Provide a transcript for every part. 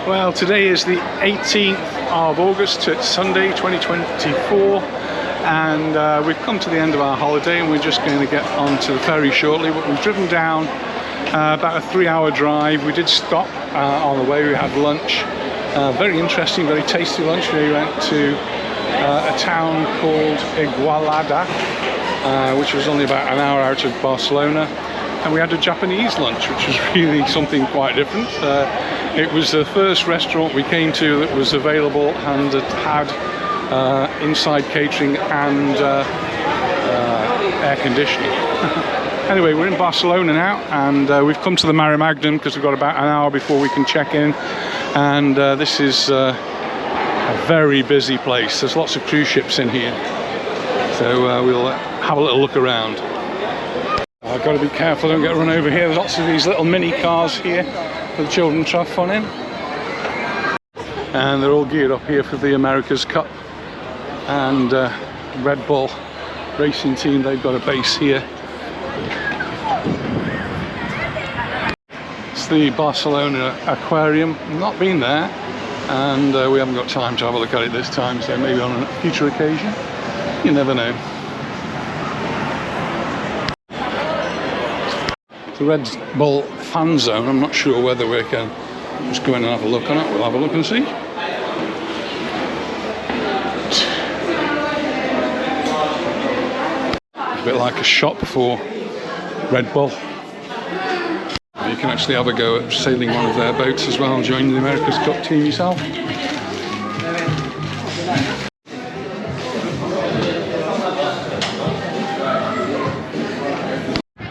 Well, today is the 18th of August, so it's Sunday 2024, and we've come to the end of our holiday and we're just going to get onto the ferry shortly. But we've driven down about a 3-hour drive. We did stop on the way. We had lunch, very interesting, very tasty lunch. We went to a town called Igualada, which was only about an hour out of Barcelona, and we had a Japanese lunch, which was really something quite different. It was the first restaurant we came to that was available and it had inside catering and air conditioning. Anyway, we're in Barcelona now, and we've come to the Maremagnum because we've got about an hour before we can check in, and this is a very busy place. There's lots of cruise ships in here, so we'll have a little look around. I've got to be careful, don't get run over here. There's lots of these little mini cars here for the children to have fun in, and they're all geared up here for the America's Cup, and Red Bull racing team, they've got a base here. It's the Barcelona Aquarium. I've not been there, and we haven't got time to have a look at it this time, so maybe on a future occasion, you never know. The Red Bull fan zone, I'm not sure whether we can just go in and have a look on it. We'll have a look and see. A bit like a shop for Red Bull. You can actually have a go at sailing one of their boats as well and join the America's Cup team yourself.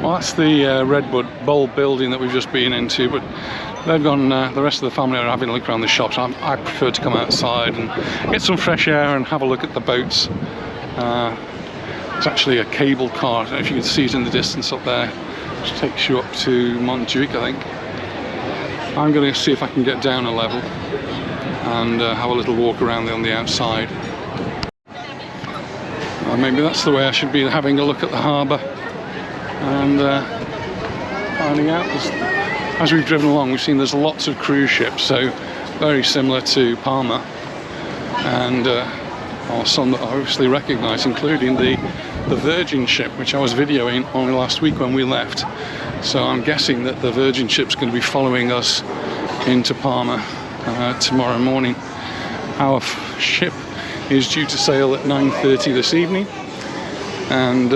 Well, that's the Red Bull building that we've just been into, but they've gone, the rest of the family are having a look around the shops. I prefer to come outside and get some fresh air and have a look at the boats. It's actually a cable car. I don't know if you can see it in the distance up there, which takes you up to Majorca, I think. I'm going to see if I can get down a level and have a little walk around on the outside. Well, maybe that's the way I should be, having a look at the harbour and finding out. As we've driven along, we've seen there's lots of cruise ships, so very similar to Palma, and some that I obviously recognise, including the Virgin ship, which I was videoing only last week when we left. So I'm guessing that the Virgin ship's going to be following us into Palma tomorrow morning. Our ship is due to sail at 9:30 this evening, and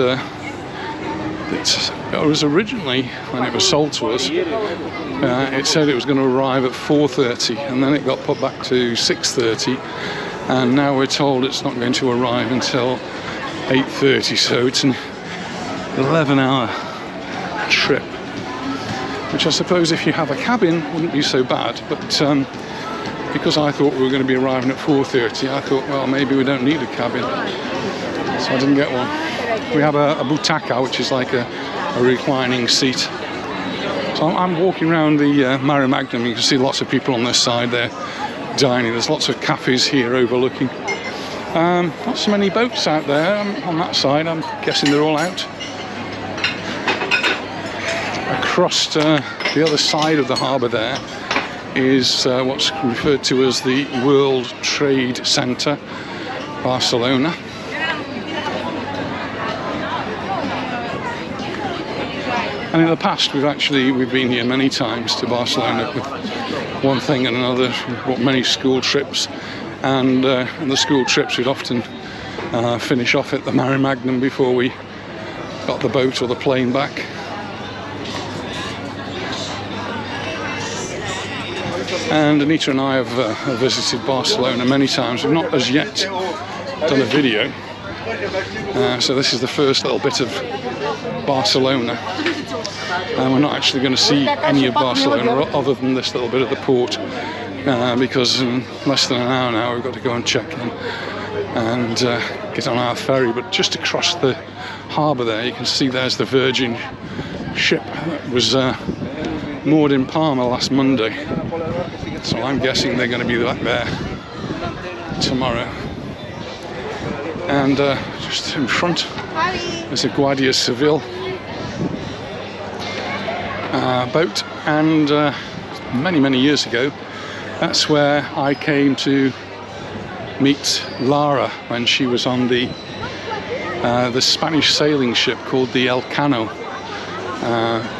it was originally, when it was sold to us, it said it was going to arrive at 4:30, and then it got put back to 6:30, and now we're told it's not going to arrive until 8:30, so it's an 11-hour trip, which I suppose if you have a cabin wouldn't be so bad, but because I thought we were going to be arriving at 4:30, I thought, well, maybe we don't need a cabin, so I didn't get one. We have a butaca, which is like a reclining seat. So I'm walking around the Maremagnum. You can see lots of people on this side there dining. There's lots of cafes here overlooking. Not so many boats out there on that side. I'm guessing they're all out. Across the other side of the harbour there is what's referred to as the World Trade Center, Barcelona. And in the past, we've been here many times to Barcelona with one thing and another. We've bought many school trips, and the school trips we'd often finish off at the Maremagnum before we got the boat or the plane back. And Anita and I have visited Barcelona many times. We've not as yet done a video, so this is the first little bit of Barcelona, and we're not actually going to see any of Barcelona other than this little bit of the port, because in less than an hour now we've got to go and check in and get on our ferry. But just across the harbour there, you can see there's the Virgin ship that was moored in Palma last Monday, so I'm guessing they're going to be back there tomorrow. And just in front there's a Guardia Civil boat, and many years ago That's where I came to meet Lara when she was on the Spanish sailing ship called the Elcano.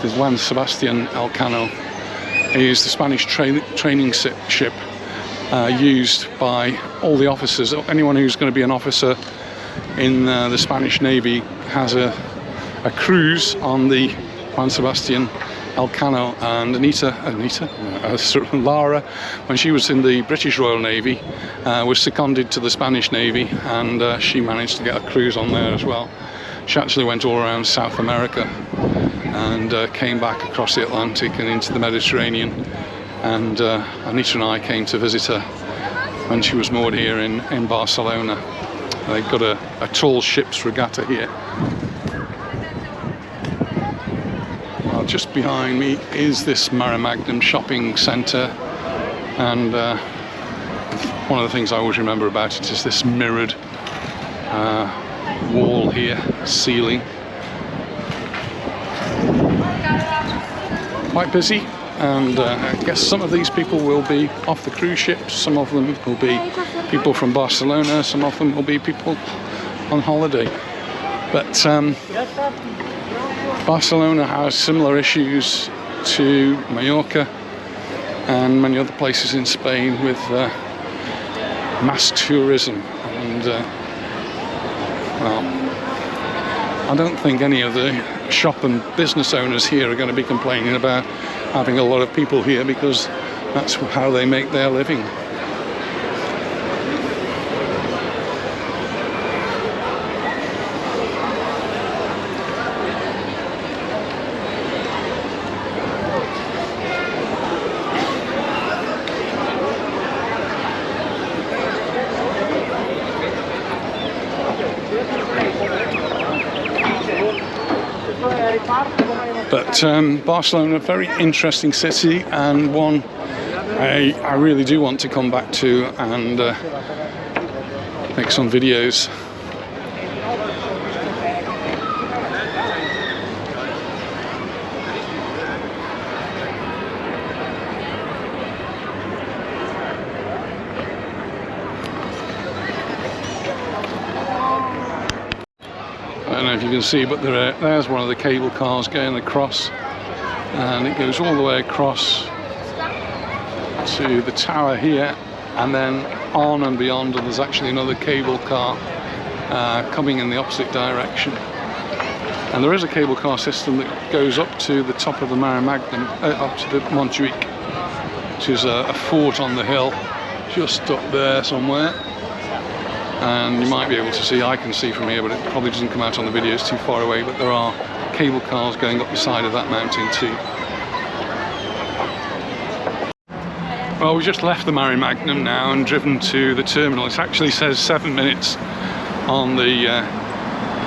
The Juan Sebastian Elcano is the Spanish training ship used by all the officers. Anyone who's going to be an officer in the Spanish Navy has a cruise on the Juan Sebastian Elcano. And Lara, when she was in the British Royal Navy, was seconded to the Spanish Navy, and she managed to get a cruise on there as well. She actually went all around South America and came back across the Atlantic and into the Mediterranean. And Anita and I came to visit her when she was moored here in Barcelona. They've got a tall ship's regatta here. Well, just behind me is this Maremagnum shopping centre, and one of the things I always remember about it is this mirrored wall here, ceiling. Quite busy, and I guess some of these people will be off the cruise ships, some of them will be people from Barcelona, some of them will be people on holiday. But Barcelona has similar issues to Mallorca and many other places in Spain with mass tourism, and well, I don't think any of the shop and business owners here are going to be complaining about having a lot of people here, because that's how they make their living. But Barcelona, a very interesting city, and one I really do want to come back to and make some videos. I don't know if you can see, but there's one of the cable cars going across, and it goes all the way across to the tower here, and then on and beyond, and there's actually another cable car coming in the opposite direction. And there is a cable car system that goes up to the top of the Maremagnum, up to the Montjuic, which is a fort on the hill, just up there somewhere. And you might be able to see, I can see from here, but it probably doesn't come out on the video, it's too far away, but there are cable cars going up the side of that mountain too. Well, we just left the Maremagnum now and driven to the terminal. It actually says 7 minutes on the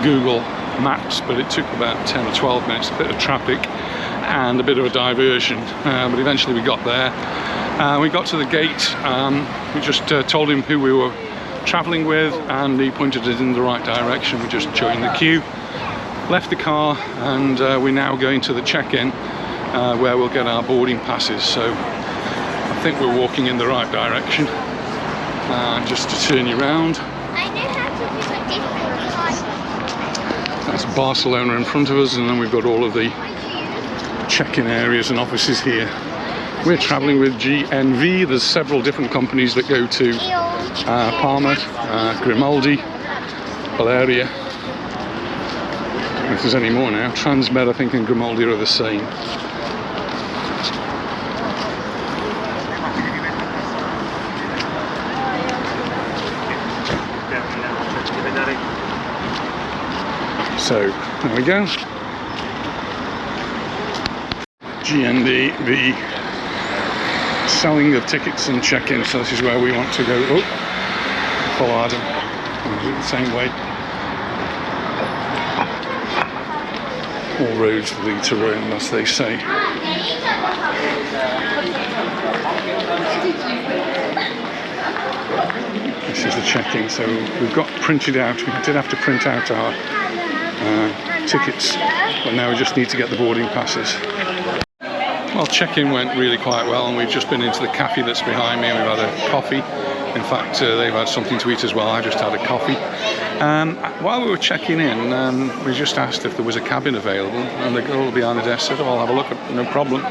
Google Maps, but it took about 10 or 12 minutes, a bit of traffic and a bit of a diversion, but eventually we got there. We got to the gate, we just told him who we were travelling with, and he pointed us in the right direction. We just joined the queue, left the car, and we're now going to the check-in where we'll get our boarding passes. So I think we're walking in the right direction. Just to turn you around, that's Barcelona in front of us, and then we've got all of the check-in areas and offices here. We're travelling with GNV. There's several different companies that go to Palma, Grimaldi, Baleares. If there's any more now, Transmed, I think, and Grimaldi are the same. So there we go. GND, the selling of tickets and check-in. So this is where we want to go. Oh, follow Adam. We'll do it the same way. All roads lead to Rome, as they say. This is the check-in. So we've got printed out. We did have to print out our tickets, but now we just need to get the boarding passes. Well, check-in went really quite well, and we've just been into the cafe that's behind me, and we've had a coffee. In fact, they've had something to eat as well. I just had a coffee. While we were checking in, we just asked if there was a cabin available, and the girl behind the desk said, "Oh, I'll have a look, no problem."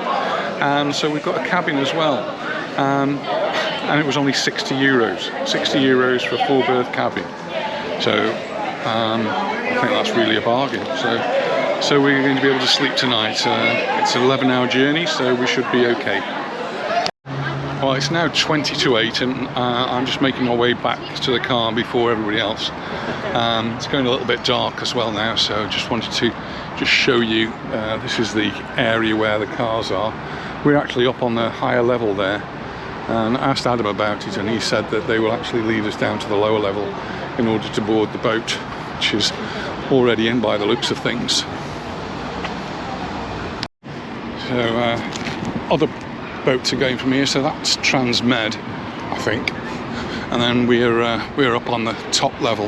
So we've got a cabin as well, and it was only 60 euros. 60 euros for a full-berth cabin. So I think that's really a bargain. So we're going to be able to sleep tonight. It's an 11-hour journey, so we should be okay. Well, it's now 20 to 8, and I'm just making my way back to the car before everybody else. It's going a little bit dark as well now, so just wanted to just show you. This is the area where the cars are. We're actually up on the higher level there, and I asked Adam about it, and he said that they will actually lead us down to the lower level in order to board the boat, which is already in by the looks of things. So other boats are going from here, so that's Transmed, I think, and then we're up on the top level,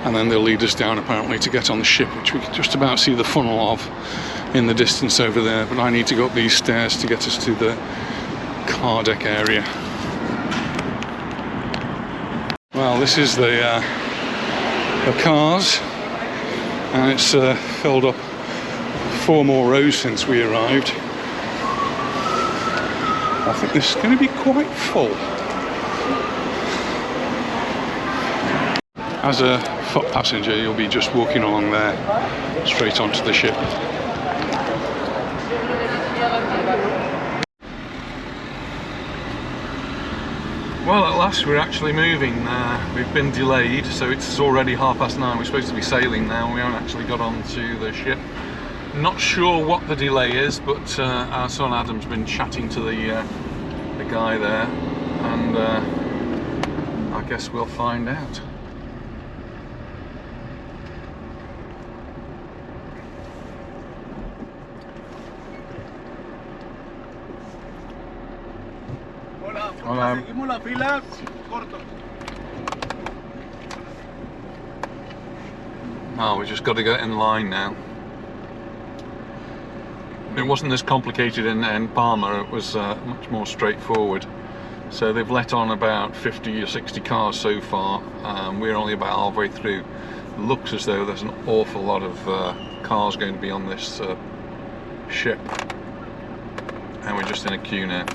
and then they'll lead us down apparently to get on the ship, which we can just about see the funnel of in the distance over there. But I need to go up these stairs to get us to the car deck area. Well, this is the cars, and it's filled up 4 more rows since we arrived. I think this is going to be quite full. As a foot passenger, you'll be just walking along there, straight onto the ship. Well, at last we're actually moving. We've been delayed, so it's already 9:30. We're supposed to be sailing now. We haven't actually got onto the ship. Not sure what the delay is, but our son Adam's been chatting to the guy there, and I guess we'll find out. Seguimos la fila, corto. Oh, we just got to get in line now. It wasn't as complicated in Palma. It was much more straightforward. So they've let on about 50 or 60 cars so far. We're only about halfway through. It looks as though there's an awful lot of cars going to be on this ship, and we're just in a queue now.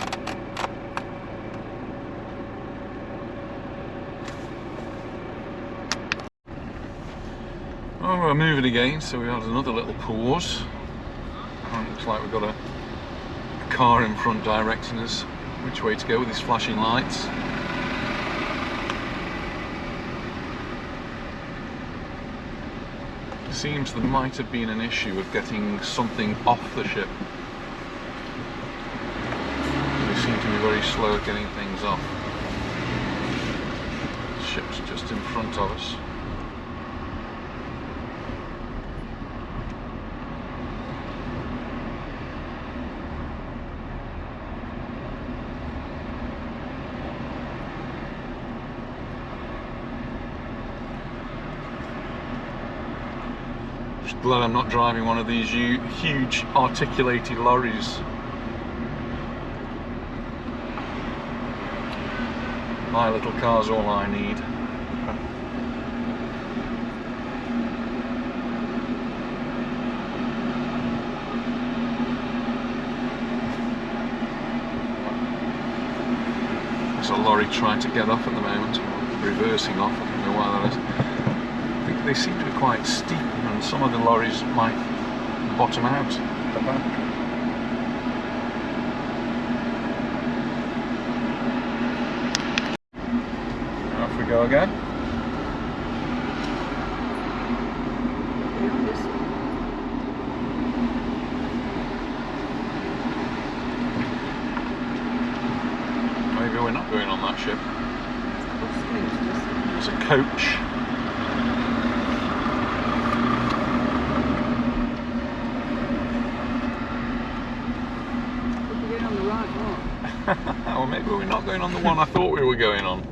Oh, we're moving again, so we had another little pause. Looks like we've got a car in front directing us which way to go with his flashing lights. It seems there might have been an issue of getting something off the ship. They seem to be very slow at getting things off. The ship's just in front of us. Glad I'm not driving one of these huge articulated lorries. My little car's all I need. There's a lorry trying to get off at the moment, reversing off. I don't know why that is. They seem to be quite steep, and some of the lorries might bottom out at the back. Off we go again. Maybe we're not going on that ship. It's a coach. Well, maybe we're not going on the one I thought we were going on.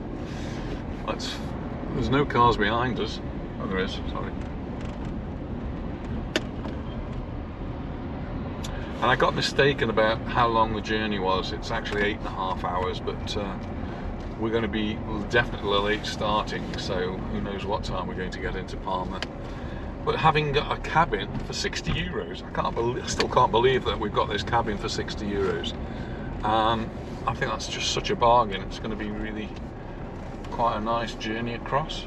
There's no cars behind us. Oh, there is, sorry. And I got mistaken about how long the journey was. It's actually 8.5 hours, but we're going to be definitely late starting, so who knows what time we're going to get into Palma. But having got a cabin for 60 euros, I still can't believe that we've got this cabin for 60 euros. I think that's just such a bargain. It's going to be really quite a nice journey across.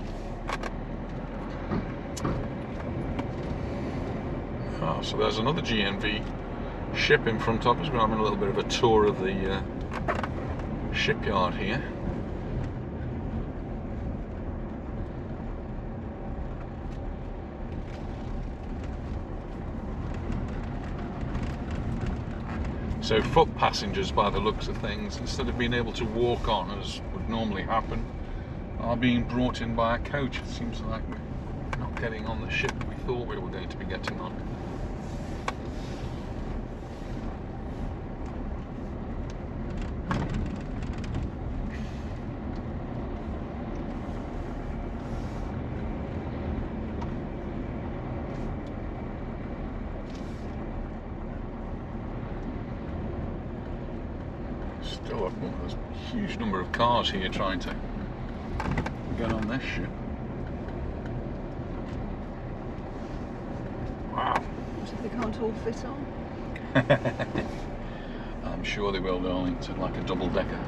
Oh, so there's another GNV ship in front of us. We're having a little bit of a tour of the shipyard here. So foot passengers, by the looks of things, instead of being able to walk on as would normally happen, are being brought in by a coach. It seems like we're not getting on the ship we thought we were going to be getting on. Still, there's a huge number of cars here trying to get on this ship. Wow. They can't all fit on. I'm sure they will, darling. It's like a double-decker.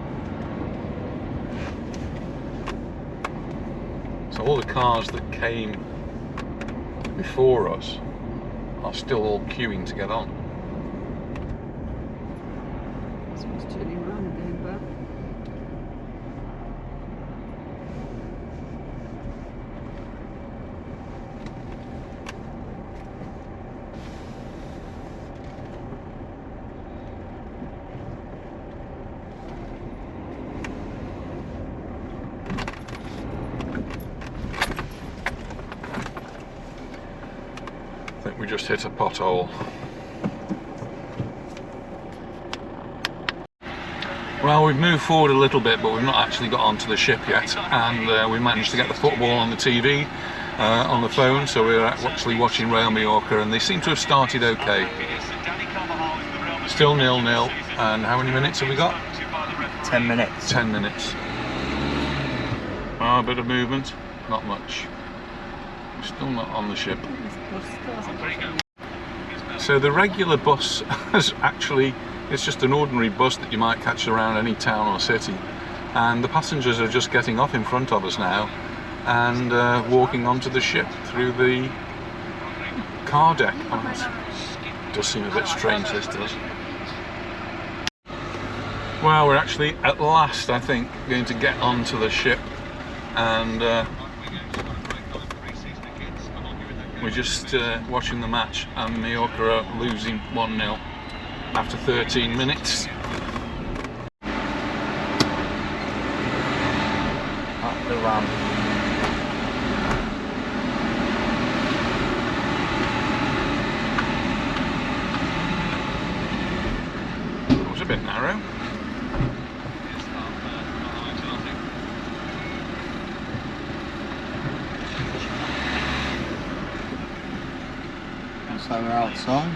So all the cars that came before us are still all queuing to get on. Turning around and going back. I think we just hit a pothole. Well, we've moved forward a little bit, but we've not actually got onto the ship yet, and we managed to get the football on the TV, on the phone, so we're actually watching Real Mallorca, and they seem to have started okay. Still 0-0, and how many minutes have we got? 10 minutes. 10 minutes. A bit of movement, not much. We're still not on the ship. So the regular bus has actually, it's just an ordinary bus that you might catch around any town or city, and the passengers are just getting off in front of us now and walking onto the ship through the car deck. It does seem a bit strange, this does. Well, we're actually at last, I think, going to get onto the ship, and we're just watching the match, and Majorca are losing 1-0 after 13 minutes. Up the ramp. It was a bit narrow. So we're outside.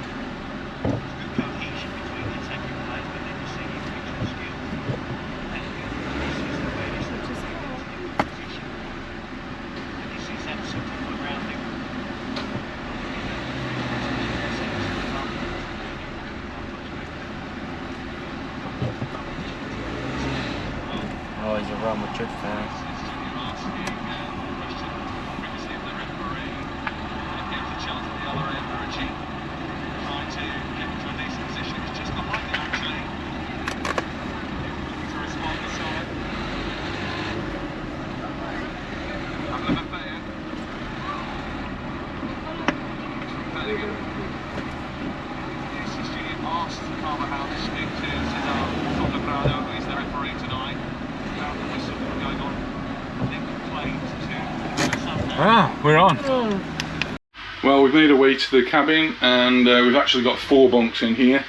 Oh, he's a Real Madrid fan. Ah, we're on. Well, we've made our way to the cabin, and we've actually got 4 bunks in here,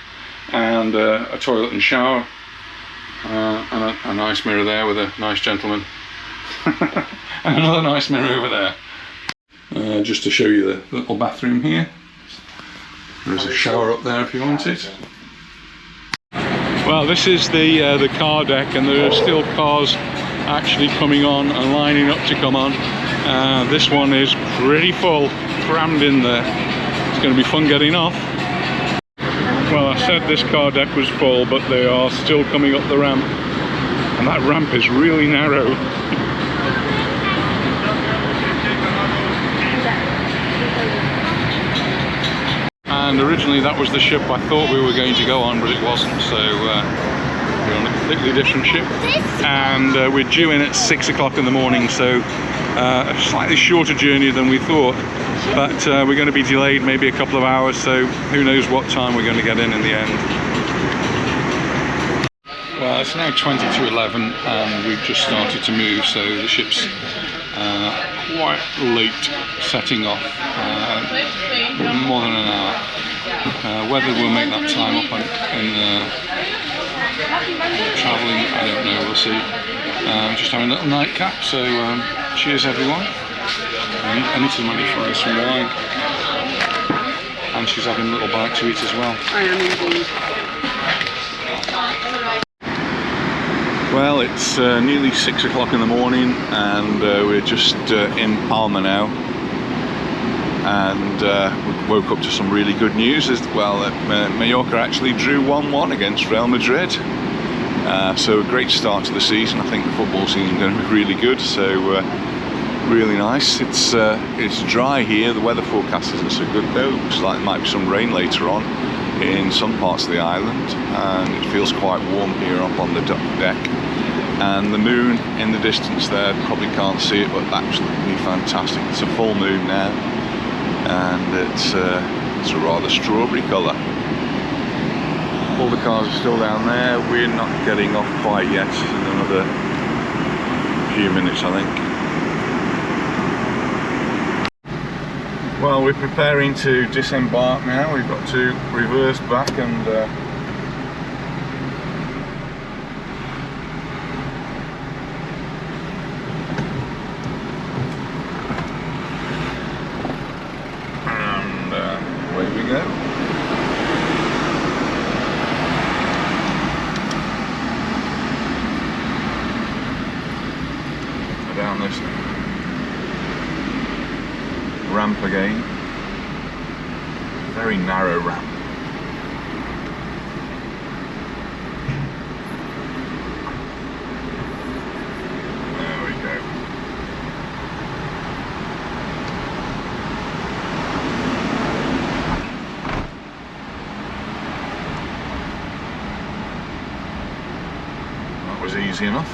and a toilet and shower, and a nice mirror there with a nice gentleman, and another nice mirror over there. Just to show you the little bathroom here. There's a shower up there if you want it. Well, this is the car deck, and there are still cars actually coming on and lining up to come on. This one is pretty full, crammed in there. It's going to be fun getting off. Well, I said this car deck was full, but they are still coming up the ramp, and that ramp is really narrow. And originally that was the ship I thought we were going to go on, but it wasn't, so we're on a completely different ship. And we're due in at 6 o'clock in the morning, so a slightly shorter journey than we thought, but we're going to be delayed maybe a couple of hours, so who knows what time we're going to get in the end. Well, it's now 20 to 11 and we've just started to move, so the ship's quite late setting off, more than an hour. Whether we'll make that time up in travelling, I don't know, we'll see. Just having a little nightcap, so cheers everyone. Anita's managed to find some wine, and she's having a little bite to eat as well. I am indeed. Well, it's nearly 6 o'clock in the morning, and we're just in Palma now, and we woke up to some really good news as well. Mallorca actually drew 1-1 against Real Madrid, so a great start to the season. I think the football season is going to be really good, so really nice. It's dry here. The weather forecast isn't so good though. Looks like there might be some rain later on in some parts of the island, and it feels quite warm here up on the deck. And the moon in the distance there, probably can't see it, but absolutely fantastic. It's a full moon now, and it's a rather strawberry colour. All the cars are still down there. We're not getting off quite yet, in another few minutes I think. Well, we're preparing to disembark now. We've got to reverse back and away we go. Down this ramp again, very narrow ramp. There we go. That was easy enough.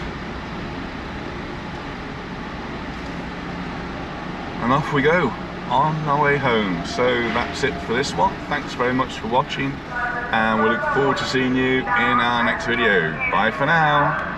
And off we go on our way home. So that's it for this one. Thanks very much for watching, and we look forward to seeing you in our next video. Bye for now.